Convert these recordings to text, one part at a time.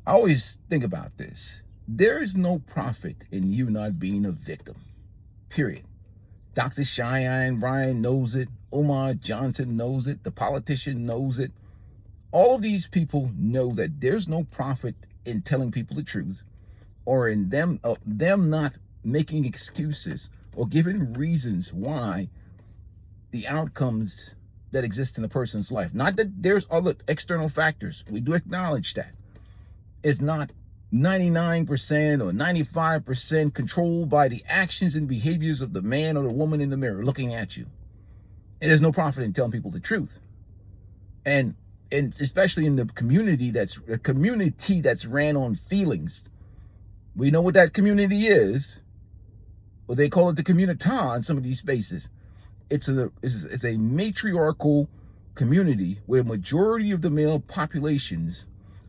I always think about this. There is no profit in you not being a victim, period. Dr. Cheyenne Bryant knows it. Omar Johnson knows it. The politician knows it. All of these people know that there's no profit in telling people the truth or in them not making excuses or giving reasons why the outcomes that exist in a person's life. Not that there's other external factors. We do acknowledge that. It's not 99% or 95% controlled by the actions and behaviors of the man or the woman in the mirror looking at you. And there's no profit in telling people the truth. And especially in the community that's ran on feelings. We know what that community is. Or they call it the communita in some of these spaces. It's a matriarchal community where a majority of the male populations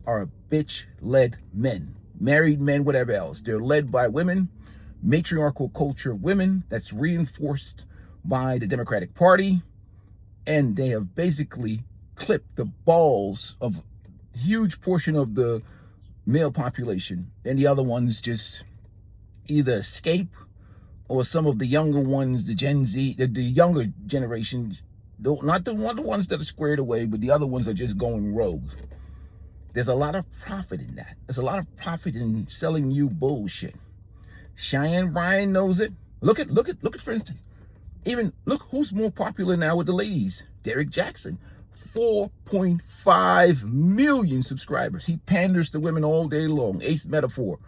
are bitch-led men, married men, whatever else. They're led by women, matriarchal culture of women that's reinforced by the Democratic Party, and they have basically clipped the balls of a huge portion of the male population, and the other ones just either escape or some of the younger ones, the Gen Z, the younger generations, not the ones that are squared away, but the other ones are just going rogue. There's a lot of profit in that. There's a lot of profit in selling you bullshit. Cheyenne Bryant knows it. Look at, for instance, look who's more popular now with the ladies. Derek Jackson, 4.5 million subscribers. He panders to women all day long. Ace metaphor,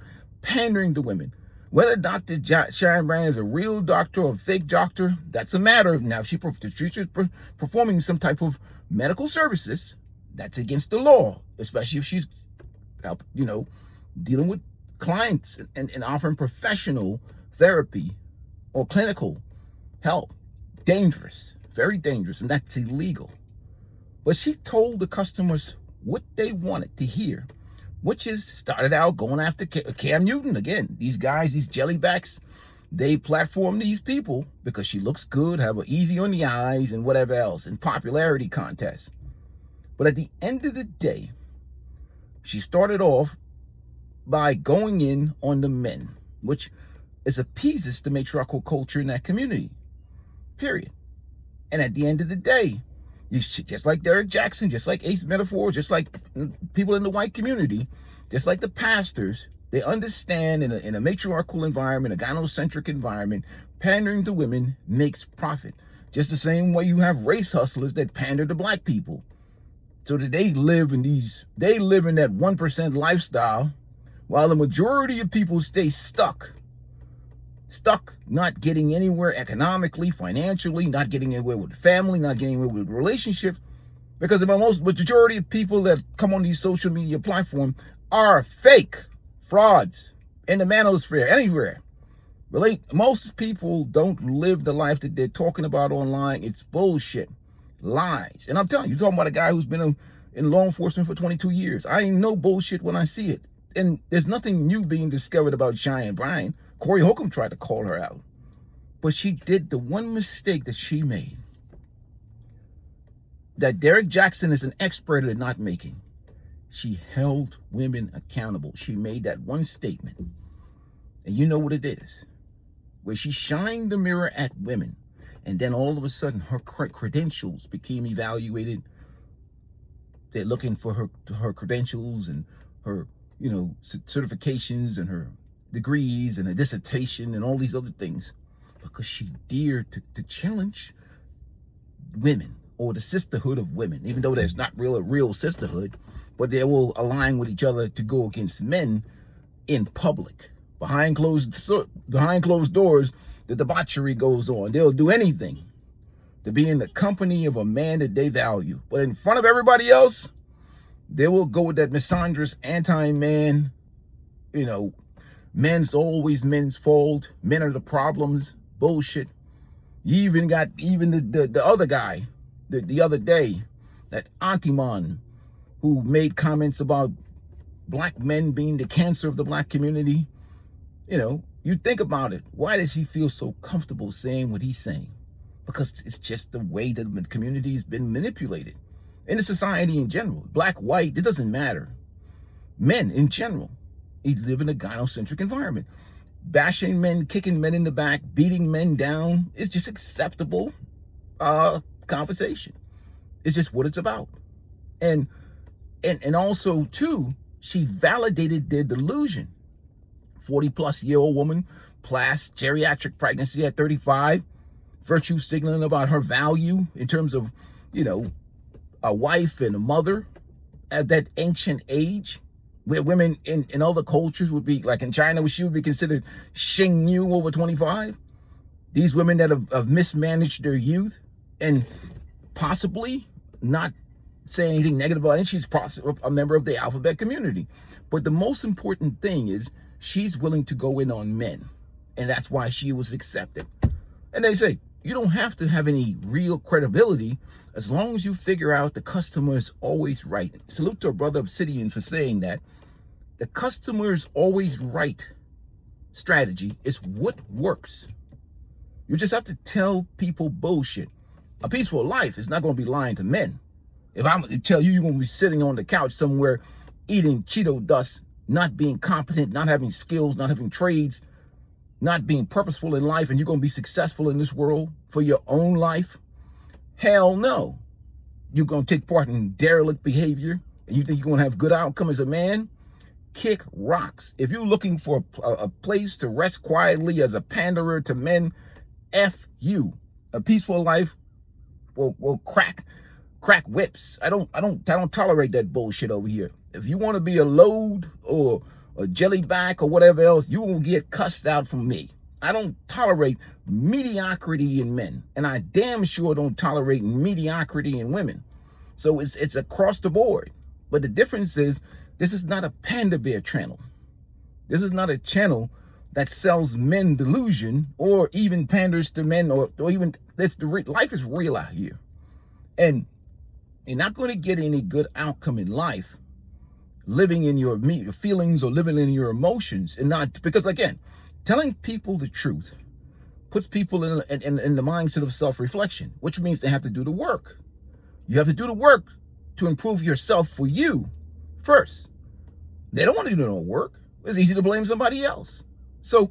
pandering to women. Whether Dr. Cheyenne Bryant is a real doctor or a fake doctor, that's a matter of now. If she's performing some type of medical services, that's against the law, especially if she's, dealing with clients and offering professional therapy or clinical help. Dangerous, very dangerous, and that's illegal. But she told the customers what they wanted to hear, which is started out going after Cam Newton. Again, these guys, these jellybacks, they platform these people because she looks good, have her easy on the eyes and whatever else in popularity contests. But at the end of the day, she started off by going in on the men, which is appeases the matriarchal culture in that community, period. And at the end of the day, just like Derek Jackson, just like Ace Metaphor, just like people in the white community, just like the pastors, they understand in a matriarchal environment, a gynocentric environment, pandering to women makes profit. Just the same way you have race hustlers that pander to black people. So that they live in that 1% lifestyle, while the majority of people stay stuck, not getting anywhere economically, financially, not getting anywhere with family, not getting anywhere with relationships, because the majority of people that come on these social media platforms are fake frauds in the manosphere, anywhere. Really, most people don't live the life that they're talking about online. It's bullshit. Lies. And I'm telling you, you're talking about a guy who's been in law enforcement for 22 years. I ain't no bullshit when I see it. And there's nothing new being discovered about Cheyenne Bryant. Corey Holcomb tried to call her out. But she did the one mistake that she made, that Derek Jackson is an expert at not making. She held women accountable. She made that one statement. And you know what it is. Where she shined the mirror at women. And then all of a sudden, her credentials became evaluated. They're looking for her credentials and her, certifications and her degrees and a dissertation and all these other things, because she dared to challenge women or the sisterhood of women, even though there's not a real sisterhood, but they will align with each other to go against men in public. Behind closed doors, the debauchery goes on. They'll do anything to be in the company of a man that they value. But in front of everybody else, they will go with that misandrous anti-man, men's always men's fault, men are the problems, bullshit. You even got the other guy, the other day, that Antiman, who made comments about black men being the cancer of the black community. You think about it. Why does he feel so comfortable saying what he's saying? Because it's just the way that the community has been manipulated. In the society in general, black, white, it doesn't matter. men in general. We live in a gynocentric environment. Bashing men, kicking men in the back, beating men down is just acceptable conversation. It's just what it's about. And also too, she validated their delusion. 40-plus-year-old woman, geriatric pregnancy at 35, virtue signaling about her value in terms of, a wife and a mother at that ancient age, where women in other cultures would be, like in China, she would be considered Xing Yu over 25. These women that have mismanaged their youth and possibly not say anything negative about it. She's a member of the alphabet community. But the most important thing is she's willing to go in on men. And that's why she was accepted. And they say, you don't have to have any real credibility as long as you figure out the customer is always right. Salute to our brother Obsidian for saying that. The customer is always right strategy is what works. You just have to tell people bullshit. A peaceful life is not going to be lying to men. If I'm going to tell you, you're going to be sitting on the couch somewhere eating Cheeto dust, not being competent, not having skills, not having trades, not being purposeful in life, and you're going to be successful in this world for your own life? Hell no. You're going to take part in derelict behavior, and you think you're going to have good outcome as a man? Kick rocks. If you're looking for a place to rest quietly as a panderer to men, F you. A peaceful life will crack whips. I don't tolerate that bullshit over here. If you want to be a load or a jellyback or whatever else, you will get cussed out from me. I don't tolerate mediocrity in men, and I damn sure don't tolerate mediocrity in women. So it's across the board. But the difference is, this is not a panda bear channel. This is not a channel that sells men delusion or even panders to men, or even life is real out here. And you're not going to get any good outcome in life living in your feelings or living in your emotions, and not because, again, telling people the truth puts people in the mindset of self-reflection, which means they have to do the work. You have to do the work to improve yourself for you first. They don't want to do no work. It's easy to blame somebody else. So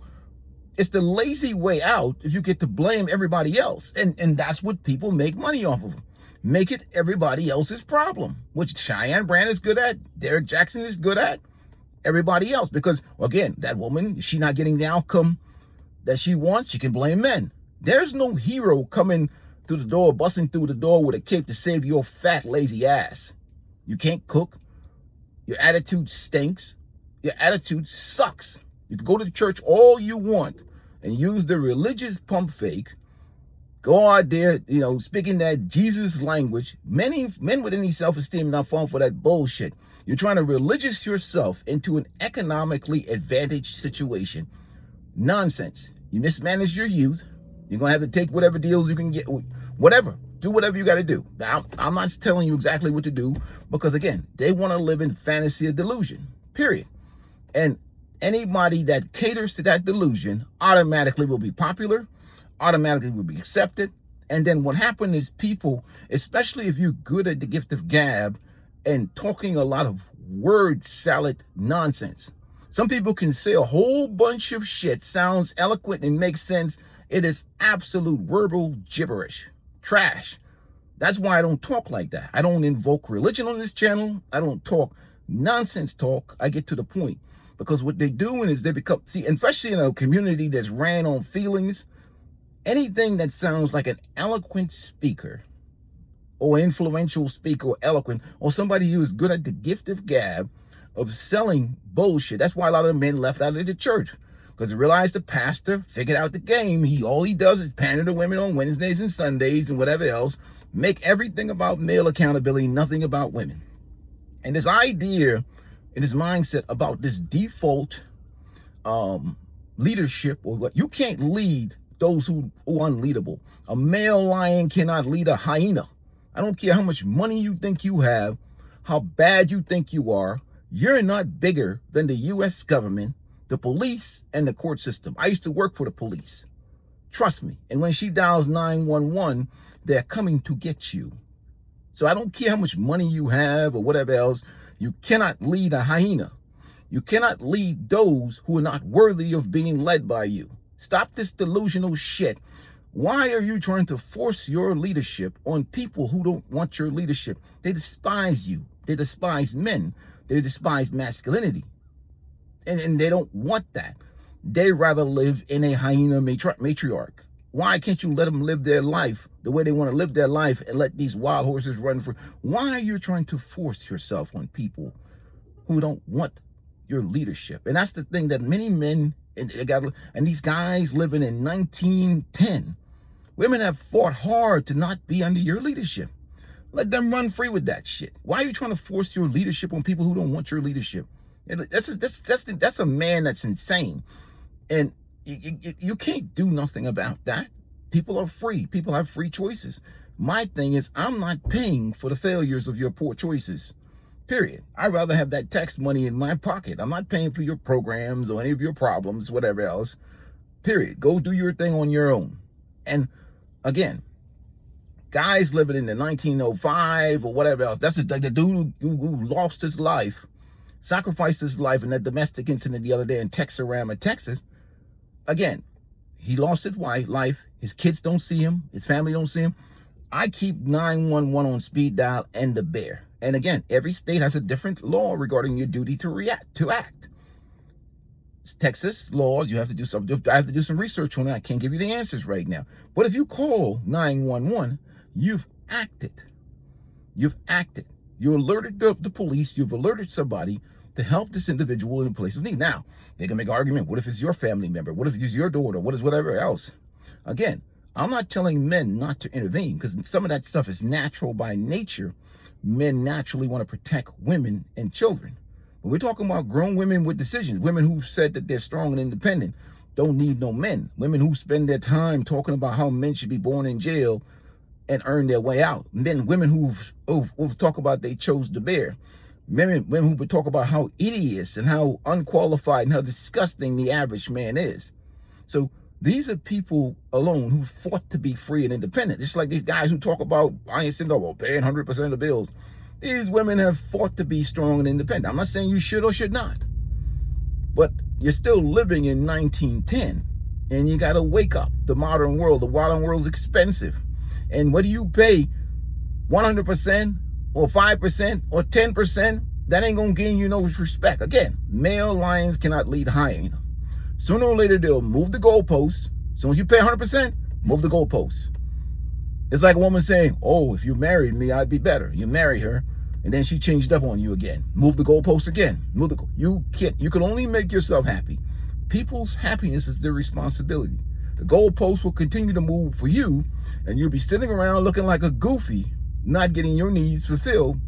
it's the lazy way out if you get to blame everybody else. And that's what people make money off of. Make it everybody else's problem, which Cheyenne Bryant is good at, Derek Jackson is good at, everybody else. Because, again, that woman, she not getting the outcome that she wants, she can blame men. There's no hero coming through the door, busting through the door with a cape to save your fat, lazy ass. You can't cook. Your attitude stinks. Your attitude sucks. You can go to church all you want and use the religious pump fake. Go out there, speaking that Jesus language. Men with any self-esteem not falling for that bullshit. You're trying to religious yourself into an economically advantaged situation. Nonsense. You mismanage your youth. You're going to have to take whatever deals you can get. Whatever. Do whatever you got to do. Now, I'm not telling you exactly what to do because, again, they want to live in fantasy or delusion. Period. And anybody that caters to that delusion automatically will be popular, automatically will be accepted. And then what happened is people, especially if you're good at the gift of gab and talking a lot of word salad nonsense. Some people can say a whole bunch of shit, sounds eloquent and makes sense. It is absolute verbal gibberish, trash. That's why I don't talk like that. I don't invoke religion on this channel. I don't talk nonsense talk. I get to the point. Because what they're doing is they become, especially in a community that's ran on feelings, anything that sounds like an eloquent speaker or influential speaker or eloquent or somebody who is good at the gift of gab of selling bullshit. That's why a lot of men left out of the church, because they realized the pastor figured out the game. All he does is pander to women on Wednesdays and Sundays and whatever else, make everything about male accountability, nothing about women. And this idea and his mindset about this default leadership, or what, you can't lead those who are unleadable. A male lion cannot lead a hyena. I don't care how much money you think you have, how bad you think you are. You're not bigger than the U.S. government, the police, and the court system. I used to work for the police. Trust me. And when she dials 911, they're coming to get you. So I don't care how much money you have or whatever else. You cannot lead a hyena. You cannot lead those who are not worthy of being led by you. Stop this delusional shit. Why are you trying to force your leadership on people who don't want your leadership? They despise you. They despise men. They despise masculinity. And they don't want that. They rather live in a hyena matriarch. Why can't you let them live their life the way they want to live their life and let these wild horses run free? Why are you trying to force yourself on people who don't want your leadership? And that's the thing that many men and these guys living in 1910, women have fought hard to not be under your leadership. Let them run free with that shit. Why are you trying to force your leadership on people who don't want your leadership? That's a man that's insane. And you can't do nothing about that. People are free. People have free choices. My thing is, I'm not paying for the failures of your poor choices. Period. I'd rather have that tax money in my pocket. I'm not paying for your programs or any of your problems, whatever else. Period. Go do your thing on your own. And again, guys living in the 1905 or whatever else, that's the dude who lost his life, sacrificed his life in that domestic incident the other day in Texarkana, Texas. Again, he lost his life. His kids don't see him. His family don't see him. I keep 911 on speed dial and the bear. And again, every state has a different law regarding your duty to act. Texas laws, you have to do something. I have to do some research on it. I can't give you the answers right now. But if you call 911, you've acted. You've acted. You alerted the police. You've alerted somebody to help this individual in a place of need. Now, they can make an argument. What if it's your family member? What if it's your daughter? What is whatever else? Again, I'm not telling men not to intervene, because some of that stuff is natural by nature. Men naturally want to protect women and children. But we're talking about grown women with decisions. Women who've said that they're strong and independent, don't need no men. Women who spend their time talking about how men should be born in jail and earn their way out. Women who've talked about they chose to bear. Women who would talk about how hideous and how unqualified and how disgusting the average man is. So these are people alone who fought to be free and independent. Just like these guys who talk about iron syndrome, well, paying 100% of the bills. These women have fought to be strong and independent. I'm not saying you should or should not. But you're still living in 1910. And you got to wake up. The modern world is expensive. And whether you pay 100% or 5% or 10%, that ain't going to gain you no respect. Again, male lions cannot lead hyena. Sooner or later, they'll move the goalposts. As soon as you pay 100%, move the goalposts. It's like a woman saying, oh, if you married me, I'd be better. You marry her, and then she changed up on you again. Move the goalposts again. You can only make yourself happy. People's happiness is their responsibility. The goalposts will continue to move for you, and you'll be sitting around looking like a goofy, not getting your needs fulfilled.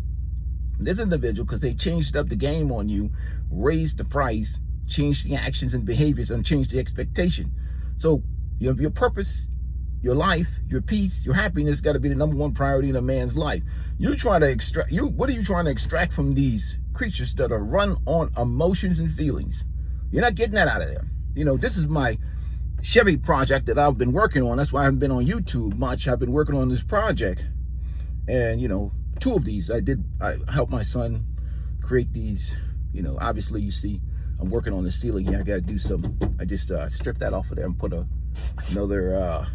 This individual, because they changed up the game on you, raised the price, changed the actions and behaviors, and changed the expectation. So your purpose, your life, your peace, your happiness got to be the number one priority in a man's life. What are you trying to extract from these creatures that are run on emotions and feelings? You're not getting that out of them. This is my Chevy project that I've been working on. That's why I haven't been on YouTube much. I've been working on this project. And, two of these I helped my son create these. Obviously you see I'm working on the ceiling here. I got to do some, I just stripped that off of there and put another,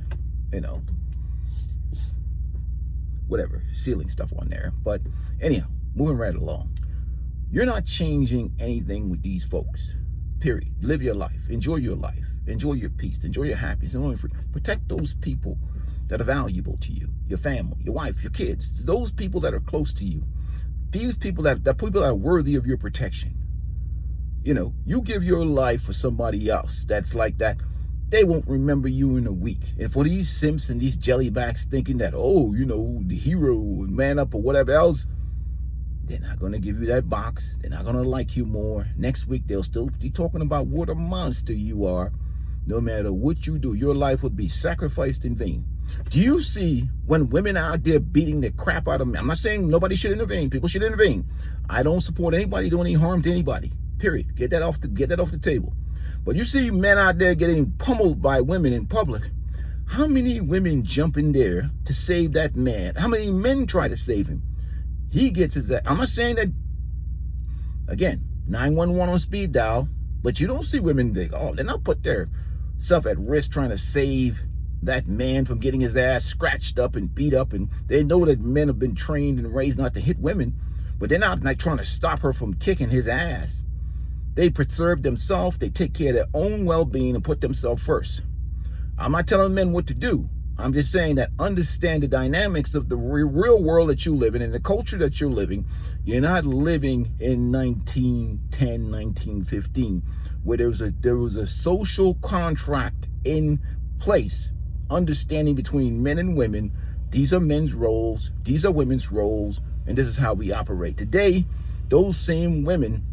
whatever, ceiling stuff on there. But anyhow, moving right along. You're not changing anything with these folks, period. Live your life. Enjoy your life. Enjoy your peace. Enjoy your happiness. Protect those people that are valuable to you, your family, your wife, your kids, those people that are close to you. These people that are worthy of your protection. You give your life for somebody else that's like that, they won't remember you in a week. And for these simps and these jellybacks thinking that, the hero, man up or whatever else, they're not going to give you that box. They're not going to like you more. Next week, they'll still be talking about what a monster you are. No matter what you do, your life would be sacrificed in vain. Do you see when women out there beating the crap out of men? I'm not saying nobody should intervene. People should intervene. I don't support anybody doing any harm to anybody. Period. Get that off the table. But you see men out there getting pummeled by women in public. How many women jump in there to save that man? How many men try to save him? He gets his ass. I'm not saying that Again, 911 on speed dial, but you don't see women, they're not put their self at risk trying to save that man from getting his ass scratched up and beat up. And they know that men have been trained and raised not to hit women, but they're not like trying to stop her from kicking his ass. They preserve themselves, they take care of their own well-being and put themselves first. I'm not telling men what to do. I'm just saying that understand the dynamics of the real world that you live in and the culture that you're living. You're not living in 1910, 1915, where there was a social contract in place, understanding between men and women. These are men's roles, these are women's roles, and this is how we operate. Today, those same women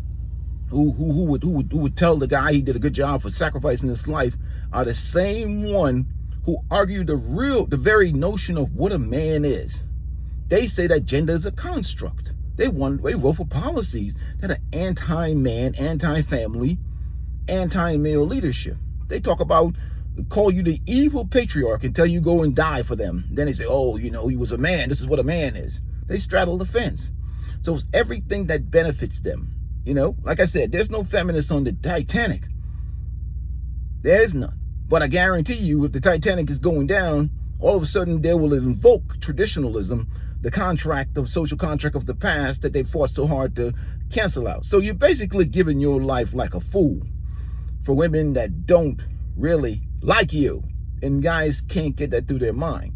who would tell the guy he did a good job for sacrificing his life are the same one who argue the very notion of what a man is. They say that gender is a construct. They vote for policies that are anti-man, anti-family, anti-male leadership. They call you the evil patriarch and tell you go and die for them. Then they say, oh, he was a man. This is what a man is. They straddle the fence. So it's everything that benefits them. Like I said, there's no feminists on the Titanic. There is none. But I guarantee you, if the Titanic is going down, all of a sudden they will invoke traditionalism, the social contract of the past that they fought so hard to cancel out. So you're basically giving your life like a fool for women that don't really like you. And guys can't get that through their mind.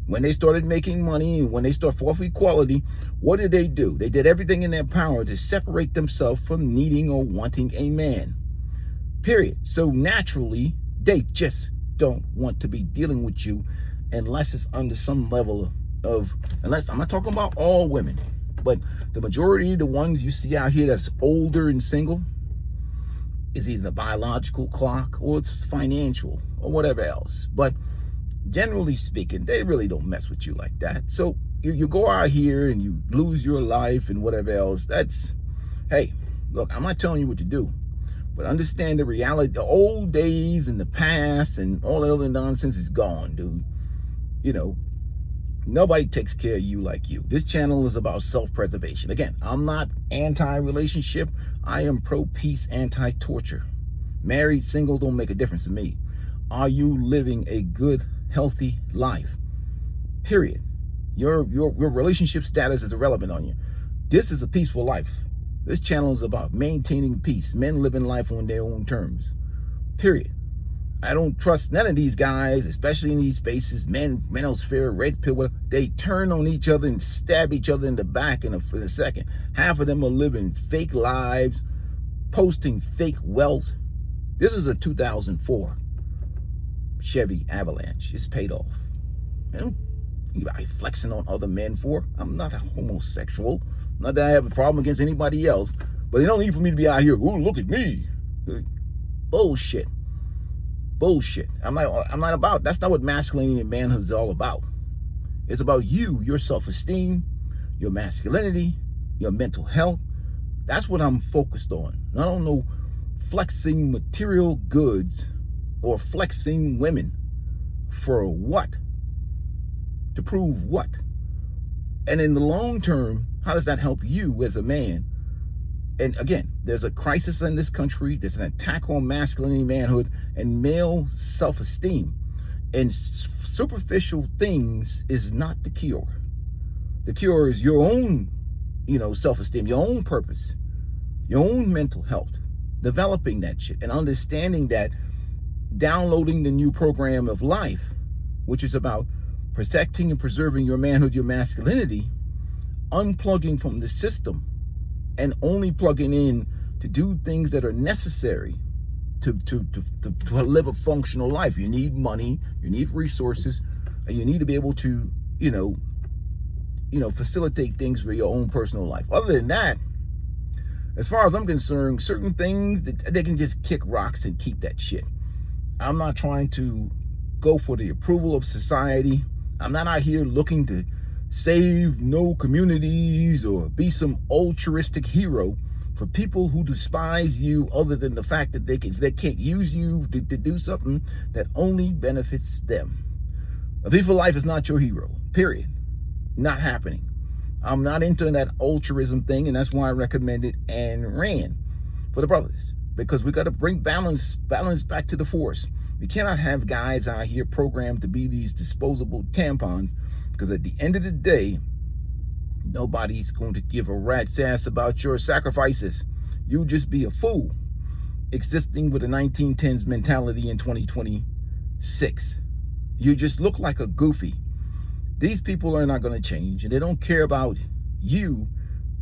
When they started making money and when they started fought for equality, what did? They did everything in their power to separate themselves from needing or wanting a man. Period. So naturally, they just don't want to be dealing with you unless it's under some level unless, I'm not talking about all women, but the majority of the ones you see out here that's older and single is either the biological clock or it's financial or whatever else. But generally speaking, they really don't mess with you like that. So you go out here and you lose your life and whatever else. Hey, look, I'm not telling you what to do, but understand the reality. The old days and the past and all that other nonsense is gone, dude. Nobody takes care of you like you. This channel is about self-preservation. Again, I'm not anti-relationship. I am pro-peace, anti-torture. Married, single, don't make a difference to me. Are you living a good, healthy life? Period. Your relationship status is irrelevant on you. This is a peaceful life. This channel is about maintaining peace. Men living life on their own terms. Period. I don't trust none of these guys, especially in these spaces, manosphere, red pill, whatever. They turn on each other and stab each other in the back in a second. Half of them are living fake lives, posting fake wealth. This is a 2004 Chevy Avalanche. It's paid off. I flexing on other men for. I'm not a homosexual. Not that I have a problem against anybody else, but they don't need for me to be out here, ooh, look at me. Bullshit. I'm not about, that's not what masculinity and manhood is all about. It's about you, your self-esteem, your masculinity, your mental health. That's what I'm focused on. I don't know flexing material goods or flexing women for what? To prove what? And in the long term, how does that help you as a man? And again, there's a crisis in this country. There's an attack on masculinity, manhood, and male self-esteem. And superficial things is not the cure. The cure is your own, self-esteem, your own purpose, your own mental health, developing that shit and understanding that, downloading the new program of life, which is about protecting and preserving your manhood, your masculinity, unplugging from the system and only plugging in to do things that are necessary to live a functional life. You need money, you need resources, and you need to be able to, facilitate things for your own personal life. Other than that, as far as I'm concerned, certain things, they can just kick rocks and keep that shit. I'm not trying to go for the approval of society. I'm not out here looking to save no communities or be some altruistic hero for people who despise you, other than the fact that they can't use you to do something that only benefits them. A peaceful life is not your hero, period. Not happening. I'm not into that altruism thing, and that's why I recommended and ran for the brothers, because we got to bring balance back to the force. We cannot have guys out here programmed to be these disposable tampons, because at the end of the day, nobody's going to give a rat's ass about your sacrifices. You just be a fool existing with a 1910s mentality in 2026. You just look like a goofy. These people are not going to change, and they don't care about you,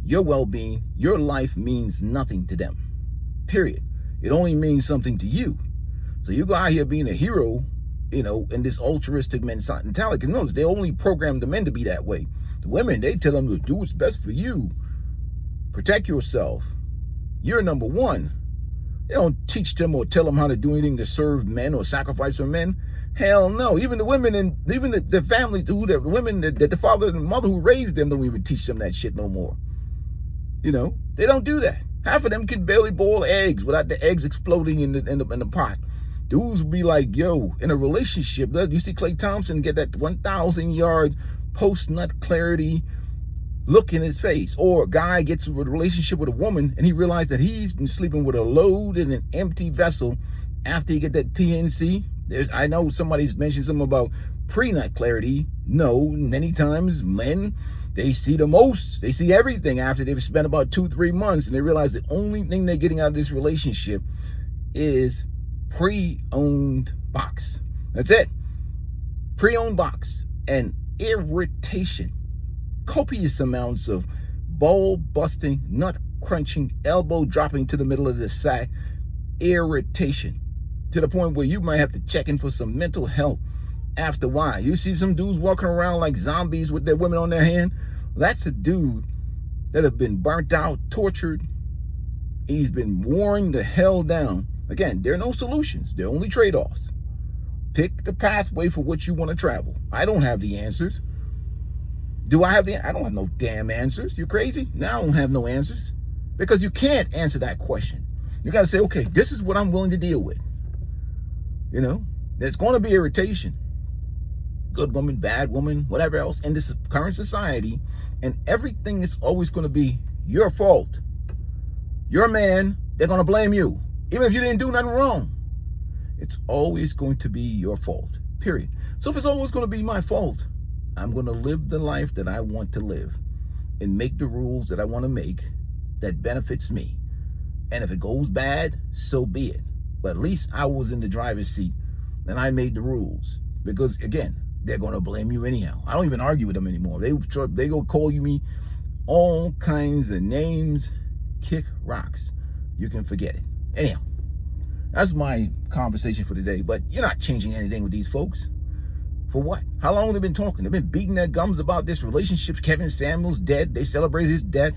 your well-being. Your life means nothing to them, period. It only means something to you. So you go out here being a hero, in this altruistic mentality. Because notice, they only program the men to be that way. The women, they tell them to do what's best for you. Protect yourself. You're number one. They don't teach them or tell them how to do anything to serve men or sacrifice for men. Hell no. Even the women and even the family, the women, the father and the mother who raised them don't even teach them that shit no more. They don't do that. Half of them can barely boil eggs without the eggs exploding in the pot. Dudes will be like, yo, in a relationship, you see Klay Thompson get that 1,000-yard post-nut clarity look in his face. Or a guy gets a relationship with a woman and he realized that he's been sleeping with a load in an empty vessel after he get that PNC. I know somebody's mentioned something about pre-nut clarity. No, many times men, they see the most. They see everything after they've spent about 2-3 months, and they realize the only thing they're getting out of this relationship is pre-owned box. That's it. Pre-owned box. And irritation. Copious amounts of ball busting, nut crunching, elbow dropping to the middle of the sack. Irritation. To the point where you might have to check in for some mental health after a while. You see some dudes walking around like zombies with their women on their hand. That's a dude that have been burnt out, tortured. He's been worn the hell down. Again, there are no solutions. There are only trade-offs. Pick the pathway for which you want to travel. I don't have the answers. Do I have I don't have no damn answers. You crazy? No, I don't have no answers. Because you can't answer that question. You got to say, okay, this is what I'm willing to deal with. There's going to be irritation. Good woman, bad woman, whatever else in this current society. And everything is always going to be your fault. You're a man, they're going to blame you. Even if you didn't do nothing wrong. It's always going to be your fault, period. So if it's always going to be my fault, I'm going to live the life that I want to live and make the rules that I want to make that benefits me. And if it goes bad, so be it. But at least I was in the driver's seat and I made the rules. Because, again, they're going to blame you anyhow. I don't even argue with them anymore. They go call me all kinds of names, kick rocks. You can forget it. Anyhow, that's my conversation for today. But you're not changing anything with these folks. For what? How long have they been talking? They've been beating their gums about this relationship. Kevin Samuels dead. They celebrated his death.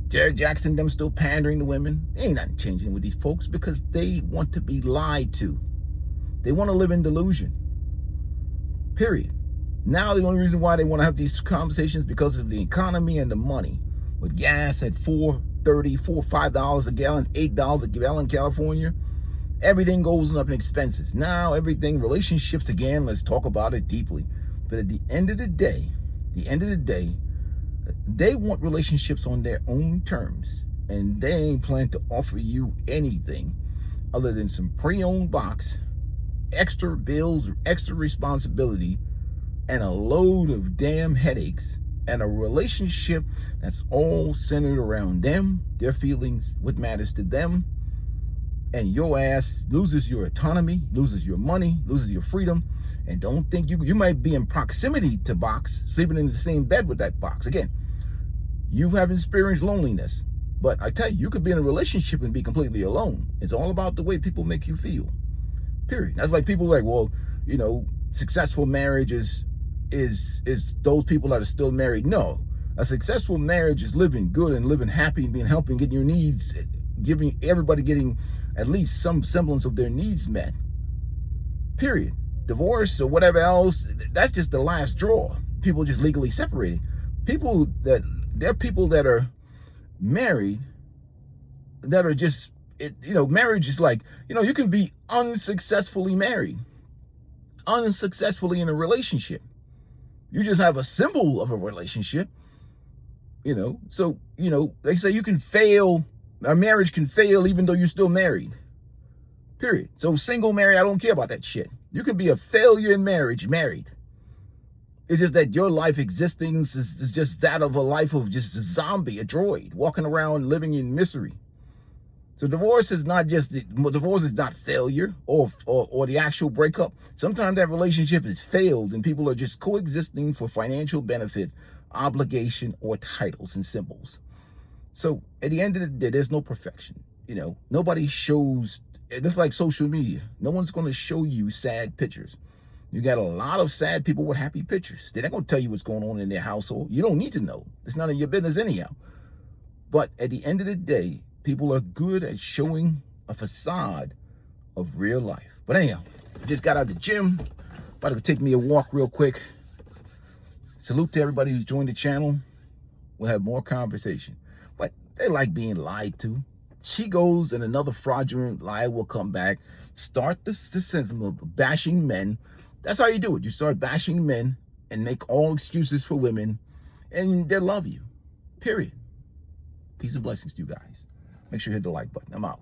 Jared Jackson, them still pandering to women. Ain't nothing changing with these folks because they want to be lied to. They want to live in delusion. Period. Now the only reason why they want to have these conversations because of the economy and the money. With gas at $4.30, $5 a gallon, $8 a gallon in California. Everything goes up in expenses. Now everything, relationships again, let's talk about it deeply. But at the end of the day, they want relationships on their own terms. And they ain't planning to offer you anything other than some pre-owned box, extra bills, extra responsibility, and a load of damn headaches, and a relationship that's all centered around them, their feelings, what matters to them. And your ass loses your autonomy, loses your money, loses your freedom. And don't think you might be in proximity to box, sleeping in the same bed with that box. Again, you have experienced loneliness. But I tell you, you could be in a relationship and be completely alone. It's all about the way people make you feel. Period. That's like people like, well, successful marriage is those people that are still married. No. A successful marriage is living good and living happy and helping get your needs, getting at least some semblance of their needs met. Period. Divorce or whatever else, that's just the last straw. People just legally separated. There are people that are married that are just, marriage is like, you can be unsuccessfully married, unsuccessfully in a relationship. You just have a symbol of a relationship, So, they say you can fail, a marriage can fail even though you're still married. Period. So single, married, I don't care about that shit. You can be a failure in marriage, married. It's just that your life existence is just that of a life of just a zombie, a droid, walking around living in misery. So divorce is not failure or the actual breakup. Sometimes that relationship has failed and people are just coexisting for financial benefit, obligation, or titles and symbols. So at the end of the day, there's no perfection. Nobody shows, it looks like social media. No one's going to show you sad pictures. You got a lot of sad people with happy pictures. They're not going to tell you what's going on in their household. You don't need to know. It's none of your business anyhow. But at the end of the day, people are good at showing a facade of real life. But anyhow, I just got out of the gym. About to take me a walk real quick. Salute to everybody who's joined the channel. We'll have more conversation. But they like being lied to. She goes and another fraudulent lie will come back. Start the system of bashing men. That's how you do it. You start bashing men and make all excuses for women, and they'll love you. Period. Peace and blessings to you guys. Make sure you hit the like button. I'm out.